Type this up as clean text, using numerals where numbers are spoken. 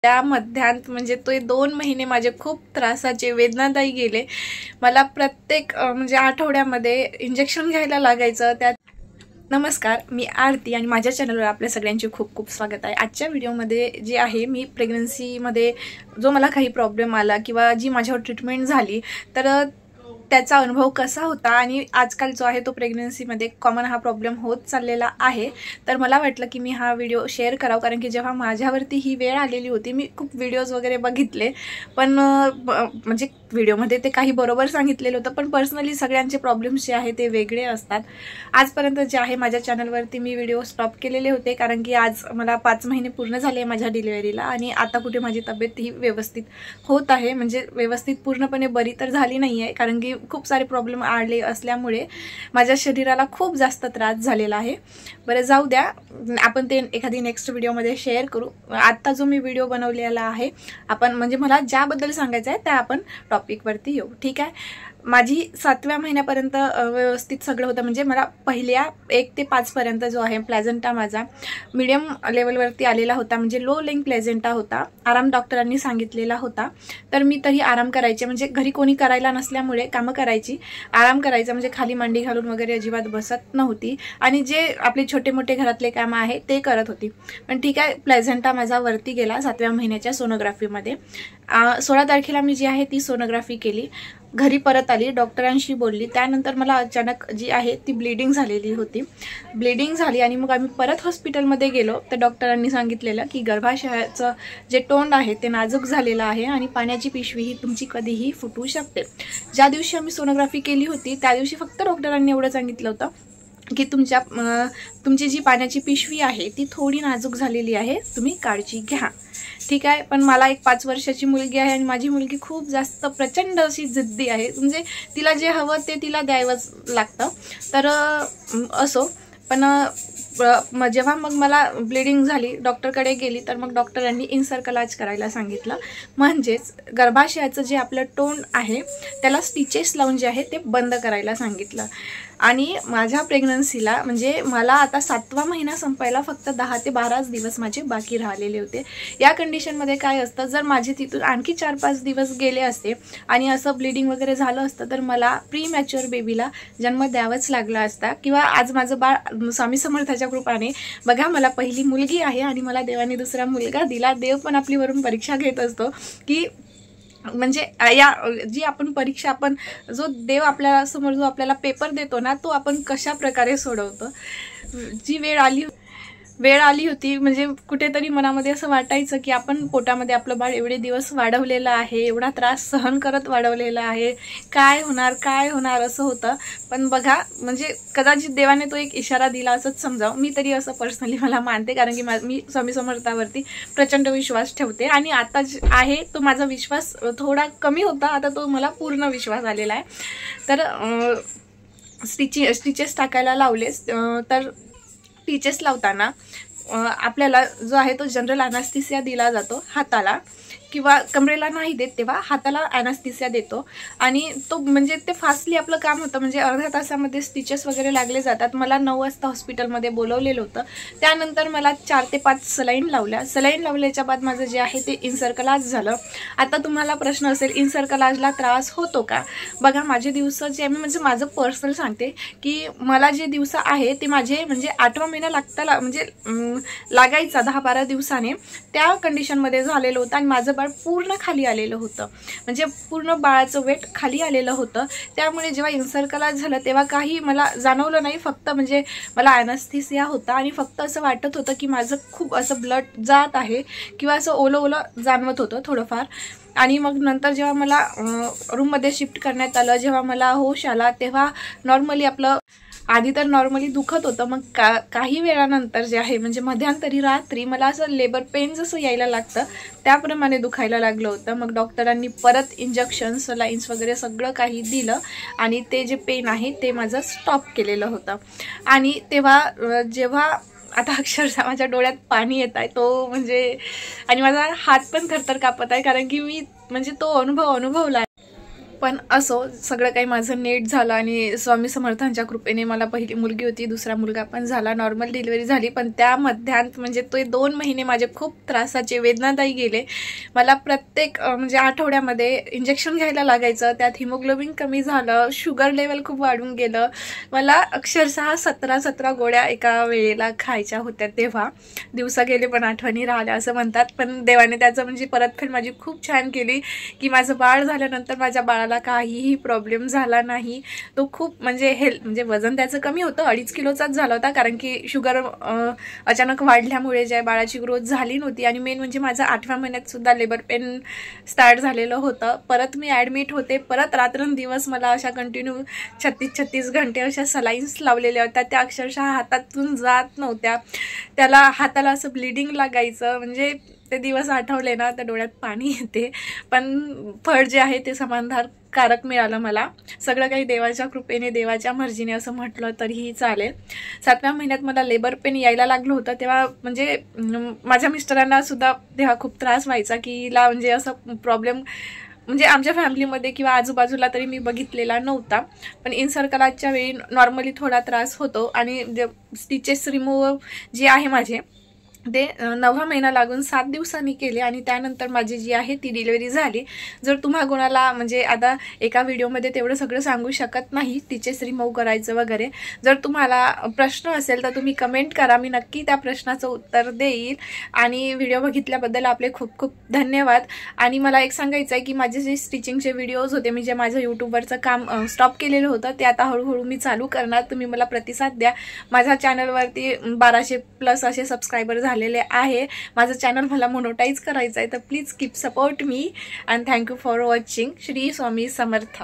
त्या मध्यांत म्हणजे तो 2 महिने माझे खूप त्रासाचे वेदनादायी गेले। मला प्रत्येक म्हणजे आठवड्यामध्ये इंजेक्शन घ्यायला लागायचं। त्यात नमस्कार, मी आरती आणि माझ्या चॅनलवर आपल्या सगळ्यांचे खूप खूप स्वागत आहे। आजच्या व्हिडिओमध्ये जे आहे मी प्रेग्नन्सीमध्ये जो मला काही प्रॉब्लेम आला किंवा जी माझ्यावर ट्रीटमेंट झाली तर त्याचा अनुभव कसा होता आणि आजकाल जो आहे तो प्रेग्नन्सीमध्ये कॉमन हा प्रॉब्लेम होत चाललेला आहे। तर मला वाटलं की मी हा व्हिडिओ शेअर करावा, कारण की जेव्हा माझ्यावरती ही वेळ आलेली होती मी खूप व्हिडिओज वगैरे बघितले, पण म्हणजे व्हिडिओमध्ये ते काही बरोबर सांगितलेलं होतं, पण पर्सनली सगळ्यांचे प्रॉब्लेम्स जे आहे ते वेगळे असतात। आजपर्यंत जे आहे माझ्या चॅनलवरती मी व्हिडिओ स्टॉप केलेले होते, कारण की आज मला 5 महिने पूर्ण झाले माझ्या डिलिव्हरीला आणि आता कुठे माझी तब्येत ही व्यवस्थित होत आहे। म्हणजे व्यवस्थित पूर्णपणे बरी तर झाली नाही आहे, कारण की खूप सारे प्रॉब्लेम आले असल्यामुळे माझ्या शरीराला खूप जास्त त्रास झालेला आहे। बरं जाऊ द्या, आपण ते एखादी नेक्स्ट व्हिडिओमध्ये शेअर करू। आता जो मी व्हिडिओ बनवलेला आहे आपण म्हणजे मला ज्याबद्दल सांगायचं आहे त्या आपण टॉपिकवरती येऊ, ठीक आहे। माझी 7व्या महिन्यापर्यंत व्यवस्थित सगळं होतं, म्हणजे मला पहिल्या 1 ते 5 पर्यंत जो आहे प्लॅझेंटा माझा मीडियम लेवलवरती आलेला होता, म्हणजे लो लेंग प्लॅझेंटा होता। आराम डॉक्टरांनी सांगितलेला होता, तर मी तरी आराम करायचे, म्हणजे घरी कोणी करायला नसल्यामुळे कामं करायची, आराम करायचं, म्हणजे खाली मांडी घालून वगैरे अजिबात बसत नव्हती आणि जे आपले छोटे मोठे घरातले कामं आहे ते करत होती। पण ठीक आहे, प्लॅझेंटा माझा वरती गेला 7व्या महिन्याच्या सोनोग्राफीमध्ये। 16 तारखेला मी जी आहे ती सोनोग्राफी केली, घरी परत आली, डॉक्टरांशी बोलली। त्यानंतर मला अचानक जी आहे ती ब्लिडिंग झालेली होती, ब्लिडिंग झाली आणि मग आम्ही परत हॉस्पिटलमध्ये गेलो। तर डॉक्टरांनी सांगितलेलं की गर्भाशयाचं जे तोंड आहे ते नाजूक झालेलं आहे आणि पाण्याची पिशवी ही तुमची कधीही फुटू शकते। ज्या दिवशी आम्ही सोनोग्राफी केली होती त्या दिवशी फक्त डॉक्टरांनी एवढं सांगितलं होतं की तुमची जी पाण्याची पिशवी आहे ती थोडी नाजूक झालेली आहे, तुम्ही काळजी घ्या, ठीक आहे। पण मला एक 5 वर्षाची मुलगी आहे आणि माझी मुलगी खूप जास्त प्रचंड अशी जिद्दी आहे, म्हणजे तिला जे हवं ते तिला द्यावंच लागतं। तर असो, पण जेव्हा मग मला ब्लिडिंग झाली, डॉक्टरकडे गेली, तर मग डॉक्टरांनी इन्सर्कलाज करायला सांगितलं, म्हणजेच गर्भाशयाचं जे आपलं तोंड आहे त्याला स्टिचेस लावून जे आहे ते बंद करायला सांगितलं। आणि माझ्या प्रेग्नन्सीला म्हणजे मला आता 7वा महिना संपायला फक्त 10 ते 12 दिवस माझे बाकी राहिलेले होते। या कंडिशनमध्ये काय असतं, जर माझे तिथून आणखी 4-5 दिवस गेले असते आणि असं ब्लिडिंग वगैरे झालं असतं तर मला प्री मॅच्युअर बेबीला जन्म द्यावाच लागला असता, किंवा आज माझं बाळ स्वामी समर्थाच्या कृपाने बघा मला पहिली मुलगी आहे आणि मला देवाने दुसरा मुलगा दिला। देव पण आपली वरून परीक्षा घेत असतो की म्हणजे या जी आपण परीक्षा आपण जो देव आपल्या समोर जो आपल्याला पेपर देतो ना तो आपण कशा प्रकारे सोडवतो। जी वेळ आली होती म्हणजे कुठेतरी मनामध्ये असं वाटायचं की आपण पोटामध्ये आपलं बाळ एवढे दिवस वाढवलेलं आहे, एवढा त्रास सहन करत वाढवलेला आहे, काय होणार असं होतं। पण बघा म्हणजे कदाचित देवाने तो एक इशारा दिला असंच समजावं, मी तरी असं पर्सनली मला मानते, कारण की मी स्वामी समर्थावरती प्रचंड विश्वास ठेवते आणि आता आहे तो माझा विश्वास थोडा कमी होता, आता तो मला पूर्ण विश्वास आलेला आहे। तर स्टिचेस टाकायला लावलेस, तर स्टिचेस लावताना आपल्याला जो आहे तो जनरल ॲनास्थेसिया दिला जातो हाताला, किंवा कमरेला नाही देत, तेव्हा हाताला ॲनास्थेसिया देतो आणि तो म्हणजे ते फास्टली आपलं काम होतं, म्हणजे अर्ध्या तासामध्ये स्टिचेस वगैरे लागले जातात। मला 9 वाजता हॉस्पिटलमध्ये बोलवलेलं होतं, त्यानंतर मला 4 ते 5 सलाईन लावल्या। सलाईन लावल्याच्या बाद माझं जे आहे ते इन्सर्कलाज झालं। आता तुम्हाला प्रश्न असेल इन्सर्कलाजला त्रास होतो का? बघा माझे दिवस जे आहे म्हणजे माझं पर्सनल सांगते की मला जे दिवस आहे ते माझे म्हणजे 8वा महिना म्हणजे लागायचा 10-12 दिवसाने, त्या कंडिशनमध्ये झालेलं होतं आणि माझं बाळ पूर्ण खाली आलेलं होतं, म्हणजे पूर्ण बाळाचं वेट खाली आलेलं होतं। त्यामुळे जेव्हा इन्सर्कलाज झालं तेव्हा काही मला जाणवलं नाही, फक्त म्हणजे मला ॲनास्थेसिया होता आणि फक्त असं वाटत होतं की माझं खूप असं ब्लड जात आहे किंवा असं ओलं जाणवत होतं थोडंफार। आणि मग नंतर जेव्हा मला रूममध्ये शिफ्ट करण्यात आलं, जेव्हा मला होश आला, तेव्हा नॉर्मली आपलं आधी तर नॉर्मली दुखत होतं, मग काही वेळानंतर जे आहे म्हणजे मध्यंतरी रात्री मला असं लेबर पेन जसं यायला लागतं त्याप्रमाणे दुखायला लागलं होतं। मग डॉक्टरांनी परत इंजेक्शन सलाईन्स वगैरे सगळं काही दिलं आणि ते जे पेन आहे ते माझं स्टॉप केलेलं होतं। आणि तेव्हा जेव्हा आता अक्षरशः माझ्या डोळ्यात पाणी येत आहे तो म्हणजे, आणि माझा हात पण थरथर कापत आहे, कारण की मी म्हणजे तो अनुभव अनुभवला आहे। पण असो, सगळं काही माझं नीट झालं आणि स्वामी समर्थांच्या कृपेने मला पहिली मुलगी होती, दुसरा मुलगा पण झाला, नॉर्मल डिलिव्हरी झाली. पण त्या मध्यांत म्हणजे ते 2 महिने माझे खूप त्रासाचे, वेदनादायी गेले. मला प्रत्येक म्हणजे आठवड्यामध्ये इंजेक्शन घ्यायला लागायचं. त्यात हिमोग्लोबिन कमी झालं, शुगर लेवल खूप वाढून गेलं. मला अक्षरशः 17 गोळ्या एका वेळेला खायच्या होत्या. तेव्हा दिवसा गेले पण आठवणी राहिल्या असं म्हणतात. पण देवाने त्याचं म्हणजे परतफेड माझी खूप छान केली की माझं बाळ झाल्यानंतर माझ्या बाळाला काहीही प्रॉब्लेम झाला नाही. तो खूप म्हणजे वजन त्याचं कमी होतं, 2.5 किलोचाच झाला होता, कारण की शुगर अचानक वाढल्यामुळे ज्या बाळाची ग्रोथ झाली नव्हती. आणि मेन म्हणजे माझं 8व्या महिन्यात सुद्धा लेबर पेन स्टार्ट झालेलं होतं. परत मी ॲडमिट होते. परत रात्रंदिवस मला अशा कंटिन्यू 36 घंटे अशा सलाईन्स लावलेल्या होत्या. त्या अक्षरशः हातातून जात नव्हत्या. त्याला हाताला असं ब्लिडिंग लागायचं. म्हणजे ते दिवस आठवले ना तर डोळ्यात पाणी येते. पण फळ जे आहे ते समाधानकारक मिळालं मला. सगळं काही देवाच्या कृपेने, देवाच्या मर्जीने असं म्हटलं तरीही चालेल. 7व्या महिन्यात मला लेबर पेन यायला लागलं होतं. तेव्हा म्हणजे माझ्या मिस्टरांना सुद्धा तेव्हा खूप त्रास व्हायचा की हिला म्हणजे असं प्रॉब्लेम म्हणजे आमच्या फॅमिलीमध्ये किंवा आजूबाजूला तरी मी बघितलेला नव्हता. पण इनसर्कलाच्या वेळी नॉर्मली थोडा त्रास होतो. आणि जे स्टिचेस रिमूव्ह जे आहे माझे ते 9वा महिना लागून 7 दिवसांनी केले. आणि त्यानंतर माझी जी आहे ती डिलिव्हरी झाली. जर तुम्हा कोणाला म्हणजे आता एका व्हिडिओमध्ये तेवढं सगळं सांगू शकत नाही स्टिचेस रिमूव्ह करायचं वगैरे, जर तुम्हाला प्रश्न असेल तर तुम्ही कमेंट करा, मी नक्की त्या प्रश्नाचं उत्तर देईल. आणि व्हिडिओ बघितल्याबद्दल आपले खूप खूप धन्यवाद. आणि मला एक सांगायचं आहे की माझे जे स्टिचिंगचे व्हिडिओज होते, मी जे माझं यूट्यूबवरचं काम स्टॉप केलेलं होतं ते आता हळूहळू मी चालू करणार. तुम्ही मला प्रतिसाद द्या. माझ्या चॅनलवरती 1200+ असे सबस्क्रायबर झालेले आहे. माझं चॅनल मला मोनोटाईज करायचं आहे, तर please keep support me. And thank you for watching. Shri Swami Samarth.